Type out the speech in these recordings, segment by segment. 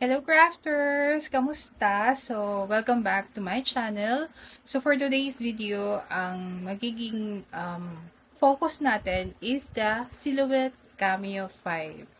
Hello crafters! Kamusta? So, welcome back to my channel. So, for today's video, ang magiging focus natin is the Silhouette Cameo 5.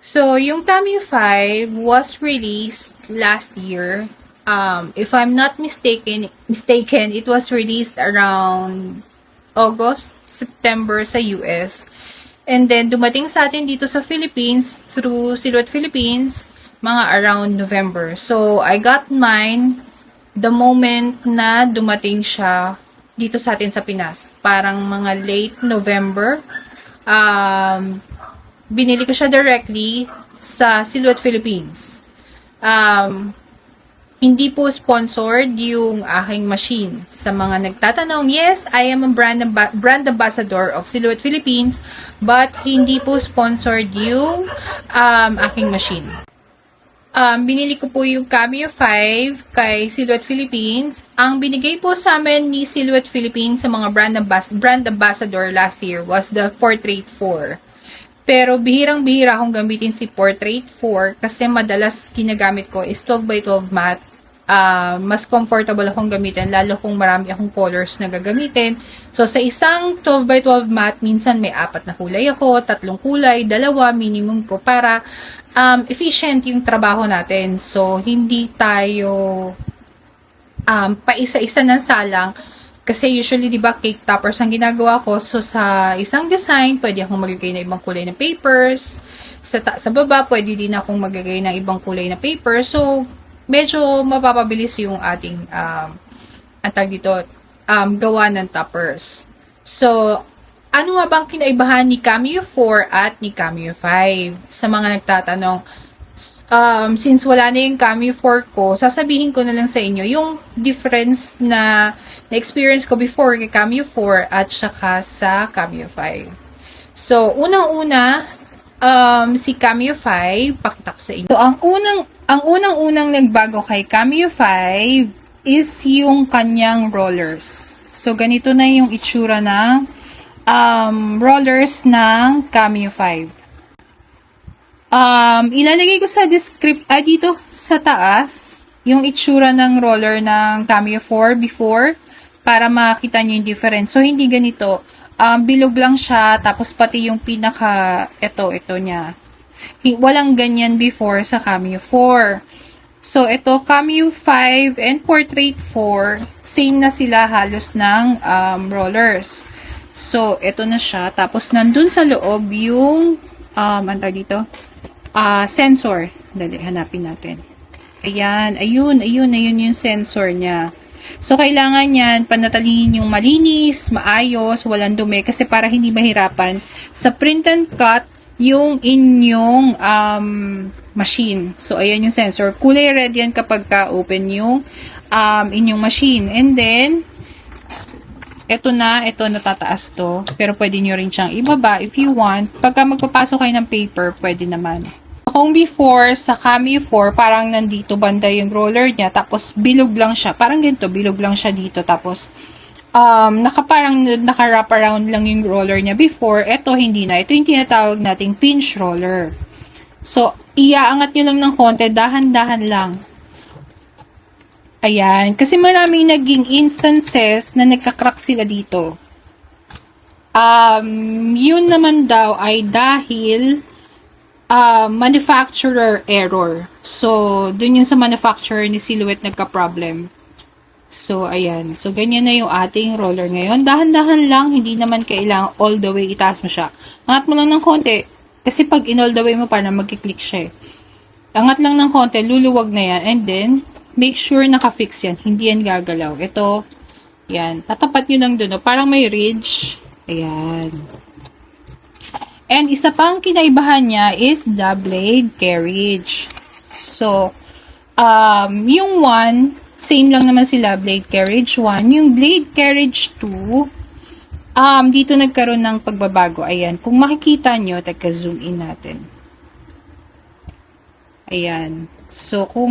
So, yung Cameo 5 was released last year. If I'm not mistaken, it was released around August, September sa US. And then, dumating sa atin dito sa Philippines through Silhouette Philippines, mga around November. So, I got mine the moment na dumating siya dito sa atin sa Pinas. Parang mga late November. Binili ko siya directly sa Silhouette Philippines. Hindi po sponsored yung aking machine. Sa mga nagtatanong, yes, I am a brand ambassador of Silhouette Philippines, but hindi po sponsored yung aking machine. Binili ko po yung Cameo 5 kay Silhouette Philippines. Ang binigay po sa amin ni Silhouette Philippines sa mga brand ambassador last year was the Portrait 4. Pero bihirang-bihira akong gamitin si Portrait 4 kasi madalas ginagamit ko is 12x12 matte. Mas comfortable akong gamitin lalo kung marami akong colors na gagamitin. So, sa isang 12x12 matte, minsan may 4 na kulay ako, 3 kulay, 2 minimum ko para efficient yung trabaho natin. So, hindi tayo paisa-isa ng salang. Kasi usually, di ba, cake toppers ang ginagawa ko. So, sa isang design, pwede akong maglagay ng ibang kulay na papers. Sa baba, pwede din akong maglagay ng ibang kulay na papers. So, medyo mapapabilis yung ating, gawa ng toppers. So, ano nga bang kinaibahan ni Cameo 4 at ni Cameo 5? Sa mga nagtatanong, since wala na yung Cameo 4 ko, sasabihin ko na lang sa inyo yung difference na experience ko before kay Cameo 4 at saka sa Cameo 5. So, unang-una, si Cameo 5, pakita ko sa inyo. So, ang unang-unang nagbago kay Cameo 5 is yung kanyang rollers. So, ganito na yung itsura ng rollers ng Cameo 5. Ilalagay ko sa dito sa taas yung itsura ng roller ng Cameo 4 before para makita nyo yung difference. So, hindi ganito. Bilog lang siya, tapos pati yung ito niya. Walang ganyan before sa Cameo 4. So, ito, Cameo 5 and Portrait 4, same na sila halos ng rollers. So, ito na siya. Tapos, nandun sa loob yung, sensor. Dali, hanapin natin. Ayan, ayun yung sensor niya. So, kailangan yan, panatilihin yung malinis, maayos, walang dumi, kasi para hindi mahirapan sa print and cut yung inyong machine. So, ayan yung sensor. Kulay red yan kapag ka-open yung inyong machine. And then, ito natataas to. Pero pwede nyo rin siyang ibaba if you want. Pagka magpapasok kayo ng paper, pwede naman. Kung before, sa Cameo 4, parang nandito banda yung roller niya, tapos bilog lang siya. Parang ganito, bilog lang siya dito. Tapos, naka-wrap around lang yung roller niya before. Ito, hindi na. Ito yung tinatawag nating pinch roller. So, iaangat nyo lang ng konti, dahan-dahan lang. Ayan. Kasi maraming naging instances na nagka-crack sila dito. Yun naman daw ay dahil manufacturer error. So, dun yung sa manufacturer ni Silhouette nagka-problem. So, ayan. So, ganyan na yung ating roller ngayon. Dahan-dahan lang, hindi naman kailangan all the way itaas mo siya. Angat mo lang ng konti. Kasi pag in all the way mo, parang magkiklik siya eh. Angat lang ng konti, luluwag na yan. And then, make sure naka-fix yan. Hindi yan gagalaw. Ito, yan. Tatapat nyo lang dun. No? Parang may ridge. Ayan. And isa pang kinaibahan niya is the blade carriage. So, yung 1, same lang naman sila, blade carriage 1. Yung blade carriage 2, dito nagkaroon ng pagbabago. Ayan. Kung makikita nyo, zoom in natin. Ayan. So, kung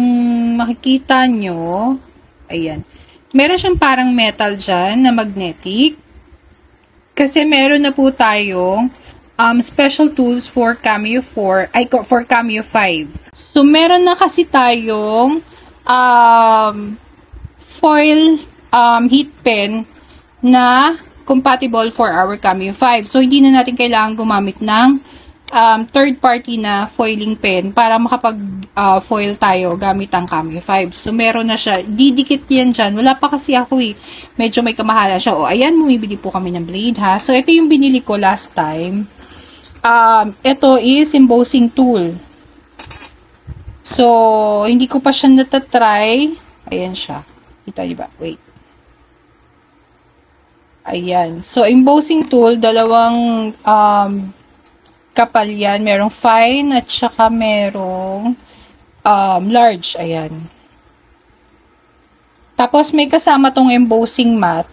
makikita nyo, ayan. Meron siyang parang metal dyan na magnetic. Kasi meron na po tayong special tools for Cameo 4, for Cameo 5. So, meron na kasi tayong foil heat pen na compatible for our Cameo 5. So, hindi na natin kailangan gumamit ng third party na foiling pen para makapag-foil tayo gamit ang Cameo 5. So, meron na siya. Didikit yan dyan. Wala pa kasi ako eh. Medyo may kamahala siya. O, ayan, bumibili po kami ng blade ha. So, ito yung binili ko last time. Ito is embossing tool. So, hindi ko pa siya natatry. Ayan siya. Kita niyo ba? Wait. Ayan. So, embossing tool, dalawang kapal yan. Merong fine at saka merong large. Ayan. Tapos, may kasama tong embossing mat.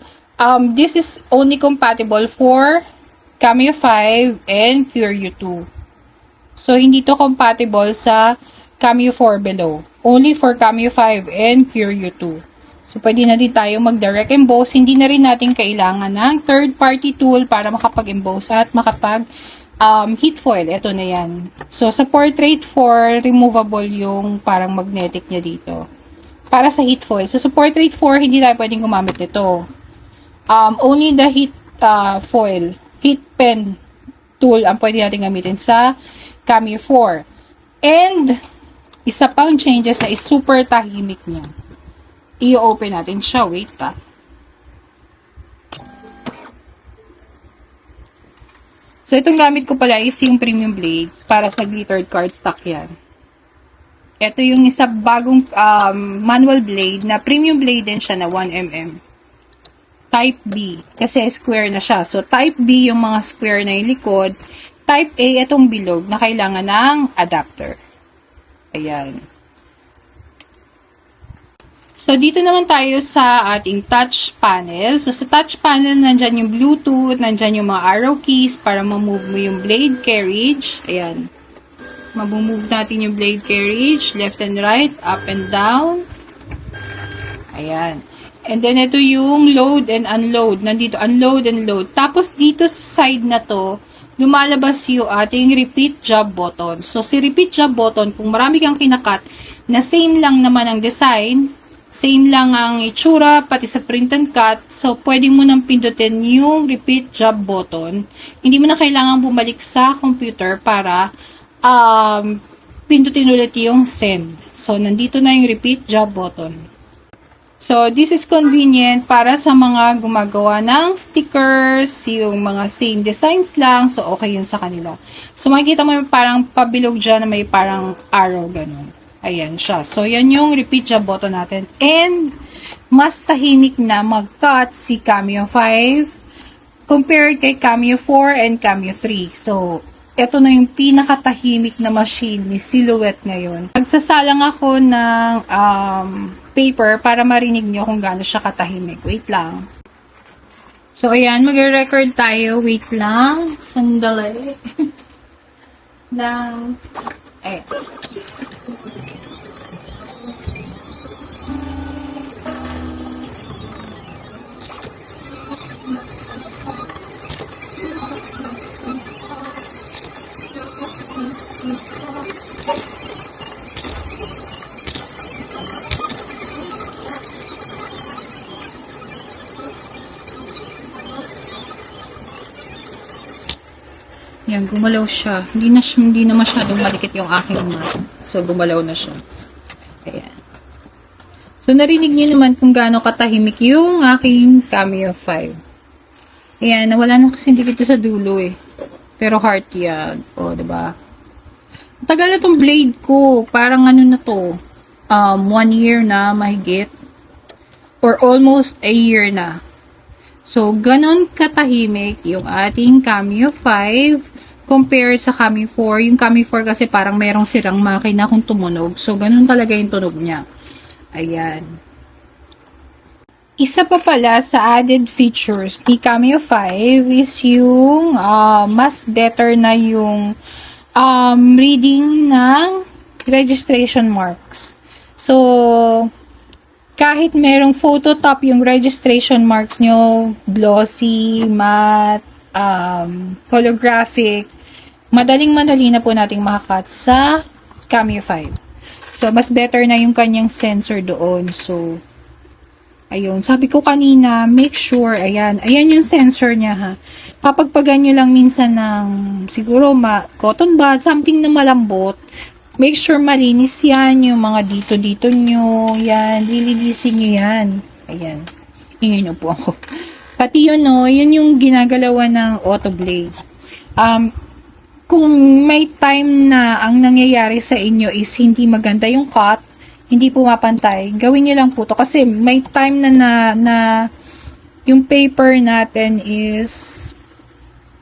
This is only compatible for Cameo 5 and Curio 2. So, hindi to compatible sa Cameo 4 below. Only for Cameo 5 and Curio 2. So, pwede na din tayo mag-direct emboss. Hindi na rin natin kailangan ng third-party tool para makapag-emboss at makapag-heat foil. Ito na yan. So, sa portrait 4, removable yung parang magnetic niya dito. Para sa heat foil. So, sa portrait 4, hindi tayo pwedeng gumamit nito. Only the heat foil, heat pen tool ang pwede natin gamitin sa Cameo 4. And, isa pang changes na is super tahimik niya. I-open natin siya. Wait ka. So, itong gamit ko pala is yung premium blade para sa glittered cardstock yan. Ito yung isa bagong manual blade na premium blade din siya na 1mm. Type B. Kasi square na siya. So, type B yung mga square na yung likod. Type A, itong bilog na kailangan ng adapter. Ayan. So, dito naman tayo sa ating touch panel. So, sa touch panel, nandyan yung Bluetooth, nandyan yung mga arrow keys para ma-move mo yung blade carriage. Ayan. Ma-move natin yung blade carriage, left and right, up and down. Ayan. And then, ito yung load and unload. Nandito, unload and load. Tapos, dito sa side na to, lumalabas yung ating repeat job button. So, si repeat job button, kung marami kang kinakat, na same lang naman ang design, same lang ang itsura, pati sa print and cut, so, pwede mo nang pindutin yung repeat job button. Hindi mo na kailangan bumalik sa computer para pindutin ulit yung send. So, nandito na yung repeat job button. So, this is convenient para sa mga gumagawa ng stickers, yung mga same designs lang. So, okay yun sa kanila. So, makikita mo yung parang pabilog dyan na may parang arrow, ganun. Ayan siya. So, yan yung repeat job button natin. And, mas tahimik na mag-cut si Cameo 5 compared kay Cameo 4 and Cameo 3. So, ito na yung pinakatahimik na machine ni Silhouette ngayon. Nagsasalang ako ng paper para marinig nyo kung gaano siya katahimik. Wait lang. So, ayan. Mag-record tayo. Wait lang. Sandali. Lang. Ayan. Yan, gumalaw siya. Hindi na masyadong malikit yung aking mat. So, gumalaw na siya. Ayan. So, narinig niyo naman kung gaano katahimik yung aking Cameo 5. Ayan, nawala na kasi dikit sa dulo eh. Pero heart yan. O, diba? Tagal na tong blade ko. Parang ano na to. 1 year na mahigit. Or almost a year na. So, ganon katahimik yung ating Cameo 5 compared sa Cameo 4. Yung Cameo 4 kasi parang merong sirang makina kung tumunog. So, ganon talaga yung tunog niya. Ayan. Isa pa pala sa added features ni Cameo 5 is yung mas better na yung reading ng registration marks. So, kahit merong phototop yung registration marks nyo, glossy, matte, holographic, madaling-madali na po nating makakat sa Cameo 5. So, mas better na yung kanyang sensor doon. So, ayun. Sabi ko kanina, make sure, ayan yung sensor niya ha. Papagpagan nyo lang minsan ng, siguro, cotton bud, something na malambot. Make sure malinis yan, yung mga dito nyo, yan, lilinisin nyo yan. Ayan. Ingin nyo po ako. Pati yun, no, yun yung ginagalawan ng auto blade. Kung may time na ang nangyayari sa inyo is hindi maganda yung cut, hindi pumapantay, gawin nyo lang po to. Kasi may time na yung paper natin is,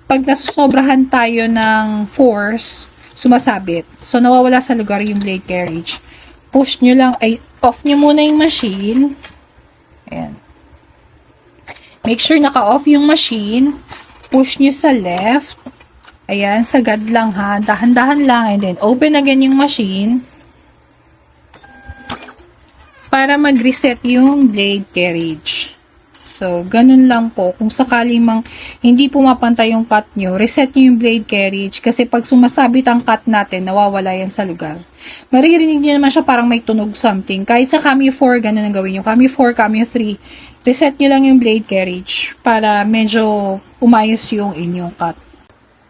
pag nasusobrahan tayo ng force, sumasabit. So, nawawala sa lugar yung blade carriage. Push nyo lang, off nyo muna yung machine. Ayan. Make sure naka-off yung machine. Push nyo sa left. Ayan, sagad lang ha. Dahan-dahan lang. And then, open again yung machine. Para mag-reset yung blade carriage. So, ganun lang po. Kung sakali mang hindi pumapantay yung cut nyo, reset nyo yung blade carriage kasi pag sumasabit ang cut natin, nawawala yan sa lugar. Maririnig nyo naman siya parang may tunog something. Kahit sa Cameo 4, ganun ang gawin nyo. Cameo 4, Cameo 3, reset nyo lang yung blade carriage para medyo umayos yung inyong cut.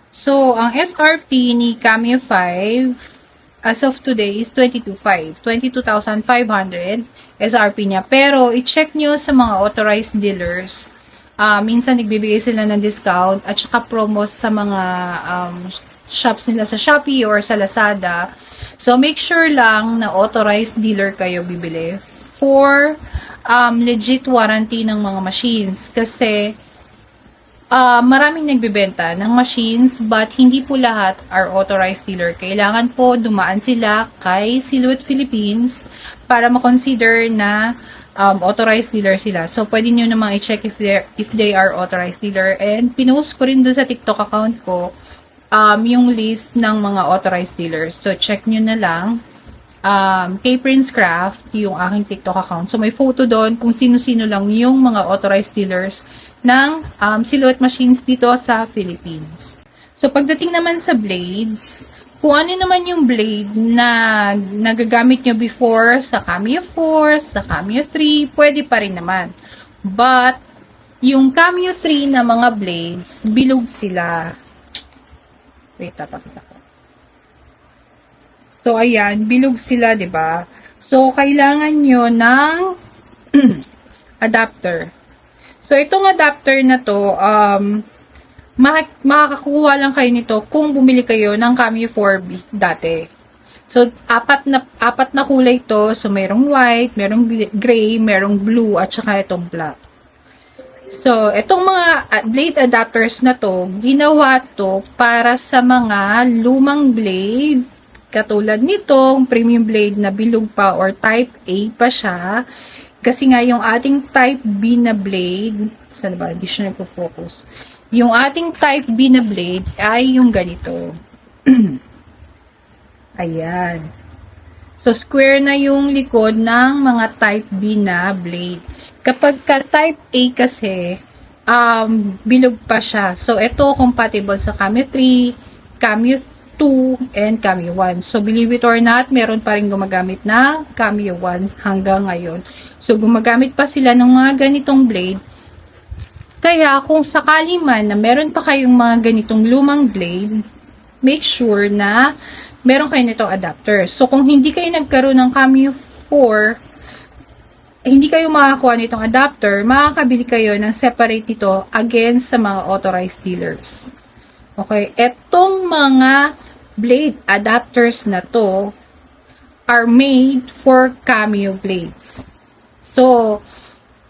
So, ang SRP ni Cameo 5 as of today is 22,500 SRP niya. Pero, i-check nyo sa mga authorized dealers. Minsan, nagbibigay sila ng discount at saka promos sa mga shops nila sa Shopee or sa Lazada. So, make sure lang na authorized dealer kayo bibili for legit warranty ng mga machines. Kasi, maraming nagbebenta ng machines but hindi po lahat are authorized dealer. Kailangan po dumaan sila kay Silhouette Philippines para ma-consider na authorized dealer sila. So, pwede nyo namang i-check if they are authorized dealer. And pinost ko rin doon sa TikTok account ko yung list ng mga authorized dealers. So, check nyo na lang. K-Prince Craft, yung aking TikTok account. So, may photo doon kung sino-sino lang yung mga authorized dealers ng Silhouette machines dito sa Philippines. So, pagdating naman sa blades, kung ano naman yung blade na nagagamit nyo before sa Cameo 4, sa Cameo 3, pwede pa rin naman. But, yung Cameo 3 na mga blades, bilog sila. Wait, tapakita ko. So, ayan, bilog sila, 'di ba? So, kailangan nyo ng adapter. So, itong adapter na to, makakakuha lang kayo nito kung bumili kayo ng Cameo 4B dati. So, apat na kulay to. So, merong white, merong gray, merong blue, at saka itong black. So, itong mga blade adapters na to, ginawa to para sa mga lumang blade. Katulad nitong premium blade na bilog pa or type A pa siya. Kasi nga yung ating type B na blade, saan ba? Hindi siya nagpo-focus. Yung ating type B na blade ay yung ganito. Ayan. So, square na yung likod ng mga type B na blade. Kapag ka type A kasi, bilog pa siya. So, ito compatible sa Cameo 3, Cameo 2, and Cameo 1. So, believe it or not, meron pa rin gumagamit na Cameo 1 hanggang ngayon. So, gumagamit pa sila ng mga ganitong blade. Kaya, kung sakali man na meron pa kayong mga ganitong lumang blade, make sure na meron kayo nitong adapter. So, kung hindi kayo nagkaroon ng Cameo 4, hindi kayo makakuha nitong adapter, makakabili kayo ng separate nito against sa mga authorized dealers. Okay? Etong mga blade adapters na to are made for Cameo blades. So,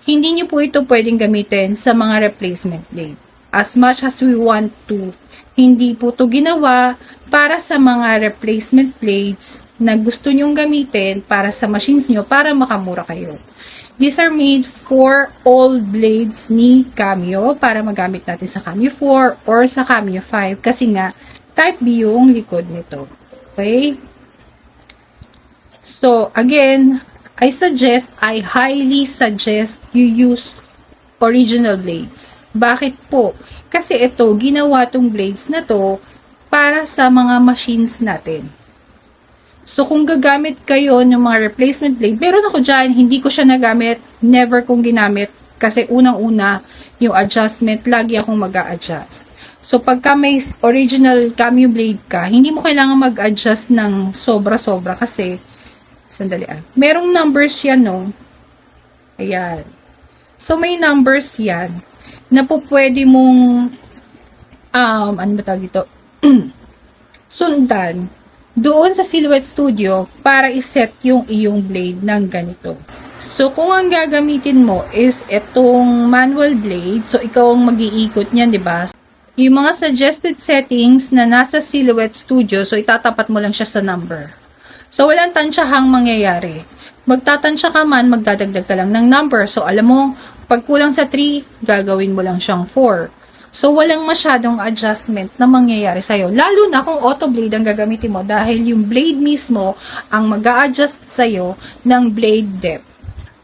hindi nyo po ito pwedeng gamitin sa mga replacement blade. As much as we want to, hindi po ito ginawa para sa mga replacement blades na gusto nyong gamitin para sa machines nyo para makamura kayo. These are made for old blades ni Cameo para magamit natin sa Cameo 4 or sa Cameo 5 kasi nga type B yung likod nito. Okay? So, again, I highly suggest you use original blades. Bakit po? Kasi ito, ginawa tong blades na to para sa mga machines natin. So, kung gagamit kayo ng mga replacement blade, meron ako dyan, hindi ko siya nagamit, never kong ginamit, kasi unang-una, yung adjustment, lagi akong mag-a-adjust. So, pagka may original Cameo blade ka, hindi mo kailangan mag-adjust ng sobra-sobra kasi, sandali merong numbers yan, no? Ayan. So, may numbers yan na po pwede mong ano ba tawag dito? Sundan doon sa Silhouette Studio para iset yung iyong blade ng ganito. So, kung ang gagamitin mo is itong manual blade, so ikaw ang mag-iikot niyan, di ba? Yung mga suggested settings na nasa Silhouette Studio, so itatapat mo lang siya sa number. So, walang tansyahang mangyayari. Magtatansya ka man, magdadagdag ka lang ng number. So, alam mo, pag kulang sa 3, gagawin mo lang siyang 4. So, walang masyadong adjustment na mangyayari sa'yo. Lalo na kung auto blade ang gagamitin mo dahil yung blade mismo ang mag-a-adjust sa'yo ng blade depth.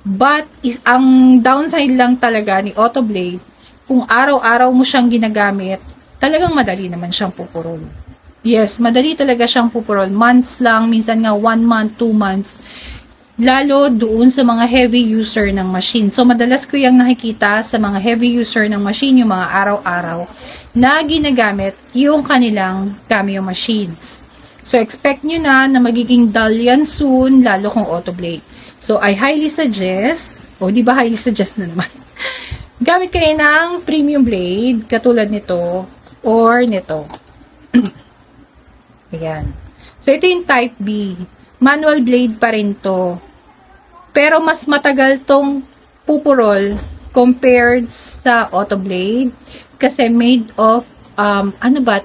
But, ang downside lang talaga ni auto blade, kung araw-araw mo siyang ginagamit, talagang madali naman siyang pupurol. Yes, madali talaga siyang pupurol. Months lang, minsan nga 1 month, 2 months. Lalo doon sa mga heavy user ng machine. So, madalas ko yung nakikita sa mga heavy user ng machine, yung mga araw-araw, na ginagamit yung kanilang Cameo machines. So, expect nyo na magiging dull yan soon, lalo kung auto blade. So, I highly suggest, di ba highly suggest na naman, gamit kayo ng premium blade, katulad nito, or nito. Ayan. So, ito yung type B. Manual blade pa rin to. Pero mas matagal tong pupurol compared sa auto blade kasi made of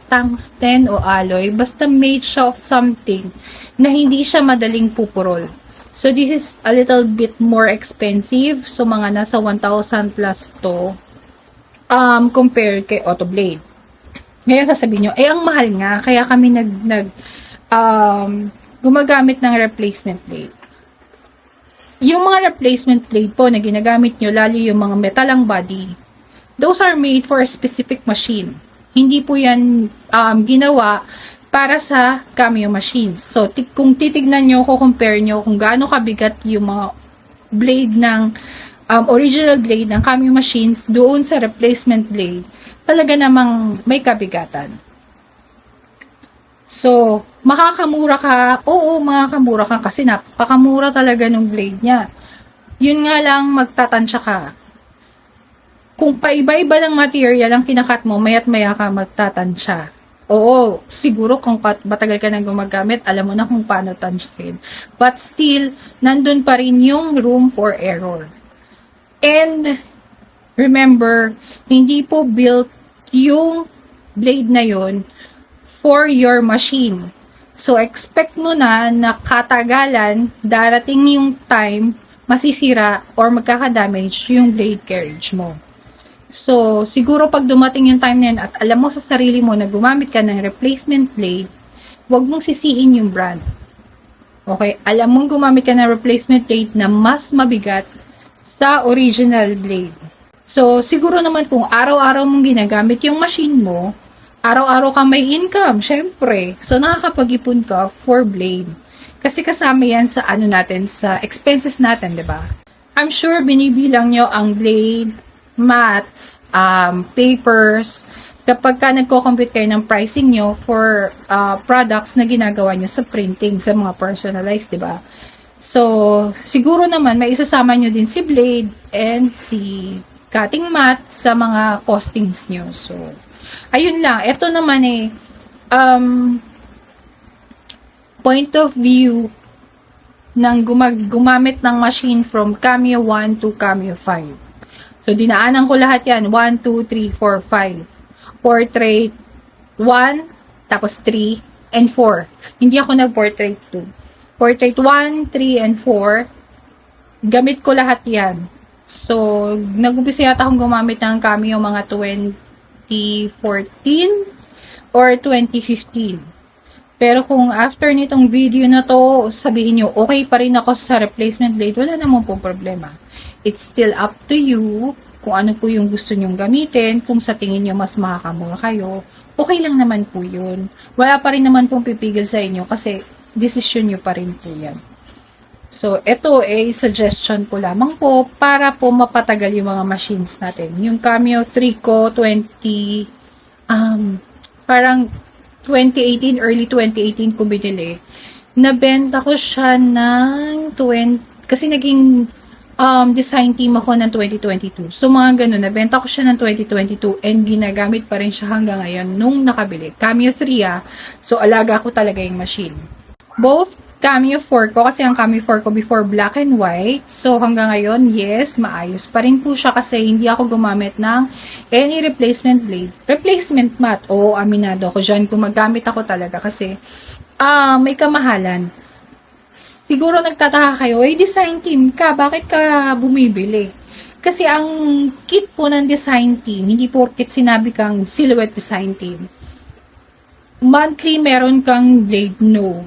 tungsten o alloy. Basta made siya of something na hindi siya madaling pupurol. So this is a little bit more expensive. So mga nasa 1,000 plus to compared kay auto blade. Ngayon sasabihin nyo, ang mahal nga kaya kami gumagamit ng replacement blade. Yung mga replacement blade po na ginagamit nyo, lalo yung mga metalang body, those are made for a specific machine. Hindi po yan ginawa para sa Cameo machines. So, kung titignan nyo, compare nyo kung gaano kabigat yung mga blade ng original blade ng Cameo machines doon sa replacement blade, talaga namang may kabigatan. So, makakamura ka, makakamura ka kasi napakamura talaga ng blade niya. Yun nga lang, magtatansya ka. Kung paiba-iba ng material ang kinakat mo, maya't maya ka magtatansya. Oo, siguro kung matagal ka nang gumagamit, alam mo na kung paano tansyahin. But still, nandun pa rin yung room for error. And, remember, hindi po built yung blade na yun for your machine. So, expect mo na katagalan, darating yung time, masisira or magkakadamage yung blade carriage mo. So, siguro pag dumating yung time na yan at alam mo sa sarili mo na gumamit ka ng replacement blade, huwag mong sisihin yung brand. Okay? Alam mong gumamit ka ng replacement blade na mas mabigat sa original blade. So, siguro naman kung araw-araw mong ginagamit yung machine mo, araw-araw ka may income, syempre. So, nakakapag-ipon ka for blade. Kasi kasama yan sa sa expenses natin, di ba? I'm sure binibilang nyo ang blade, mats, papers, kapag ka nagko-compute kayo ng pricing nyo for products na ginagawa nyo sa printing, sa mga personalized, di ba? So, siguro naman, may isasama nyo din si blade and si cutting mat sa mga costings nyo. So, ayun lang. Ito naman point of view gumamit ng machine from Cameo 1 to Cameo 5. So, dinaanan ko lahat yan. 1, 2, 3, 4, 5. Portrait 1, tapos 3, and 4. Hindi ako nag-portrait 2. Portrait 1, 3, and 4. Gamit ko lahat yan. So, nag-umpisa yata akong gumamit ng Cameo mga 2014 or 2015. Pero kung after nitong video na to, sabihin nyo, okay pa rin ako sa replacement blade, wala naman po problema. It's still up to you kung ano po yung gusto nyong gamitin, kung sa tingin nyo mas makakamura kayo, okay lang naman po yun. Wala pa rin naman pong pipigil sa inyo kasi decision nyo pa rin po yan. So, ito suggestion ko lamang po para po mapatagal yung mga machines natin. Yung Cameo 3 ko, parang 2018, early 2018 ko binili. Nabenta ko siya ng kasi naging design team ako ng 2022. So, mga ganun, nabenta ko siya ng 2022 and ginagamit pa rin siya hanggang ngayon nung nakabili. Cameo 3 so alaga ko talaga yung machine. Both Cameo 4 ko, kasi ang Cameo 4 ko before black and white. So, hanggang ngayon, yes, maayos pa rin po siya kasi hindi ako gumamit ng any replacement blade. Replacement mat, aminado ako dyan. Gumagamit ako talaga kasi may kamahalan. Siguro nagtataka kayo, design team ka, bakit ka bumibili? Kasi ang kit po ng design team, hindi porket sinabi kang silhouette design team. Monthly, meron kang blade, no.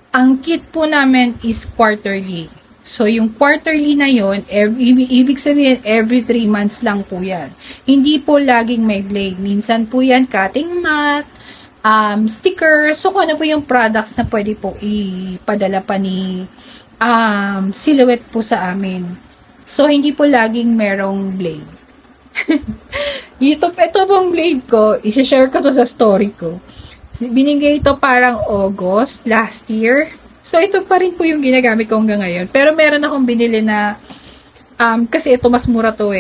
Ang kit po namin is quarterly. So, yung quarterly na yon, ibig sabihin, every 3 months lang po yan. Hindi po laging may blade. Minsan po yan, cutting mat, stickers. So, kung ano po yung products na pwede po ipadala pa ni Silhouette po sa amin. So, hindi po laging merong blade. Ito pong blade ko, isi-share ko to sa story ko. Binigay ito parang August last year. So, ito pa rin po yung ginagamit ko hanggang ngayon. Pero meron akong binili na, kasi ito mas mura to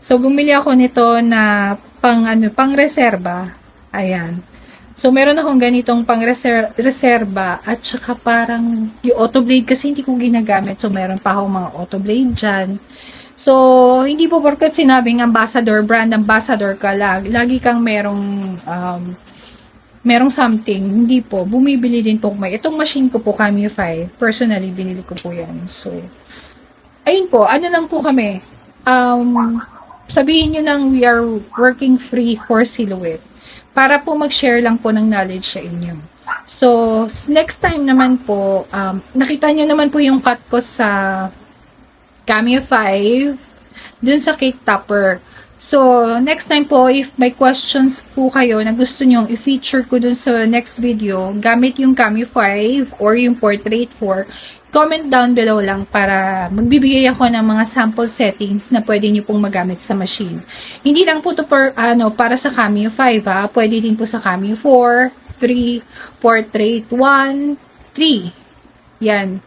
So, bumili ako nito na pang reserba. Ayan. So, meron akong ganitong pang reserba at saka parang yung auto blade kasi hindi ko ginagamit. So, meron pa akong mga auto blade dyan. So, hindi po porket sinabing ambassador, brand ambassador ka, lagi kang merong something, hindi po, bumibili din po may. Itong machine ko po, Cameo 5, personally, binili ko po yan. So, ayun po, ano lang po kami, sabihin nyo nang we are working free for Silhouette, para po mag-share lang po ng knowledge sa inyo. So, next time naman po, nakita nyo naman po yung cut ko sa Cameo 5, dun sa cake topper. So, next time po, if may questions po kayo na gusto nyong i-feature ko dun sa next video, gamit yung Cameo 5 or yung Portrait 4, comment down below lang para magbibigay ako ng mga sample settings na pwede nyo pong magamit sa machine. Hindi lang po to para sa Cameo 5 pwede din po sa Cameo 4, 3, Portrait 1, 3. Yan.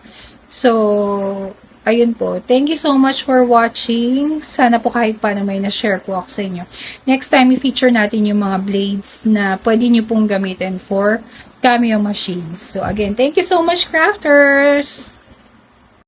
So, ayun po. Thank you so much for watching. Sana po kahit paano may na-share po ako sa inyo. Next time, i-feature natin yung mga blades na pwede nyo pong gamitin for Cameo machines. So, again, thank you so much, crafters!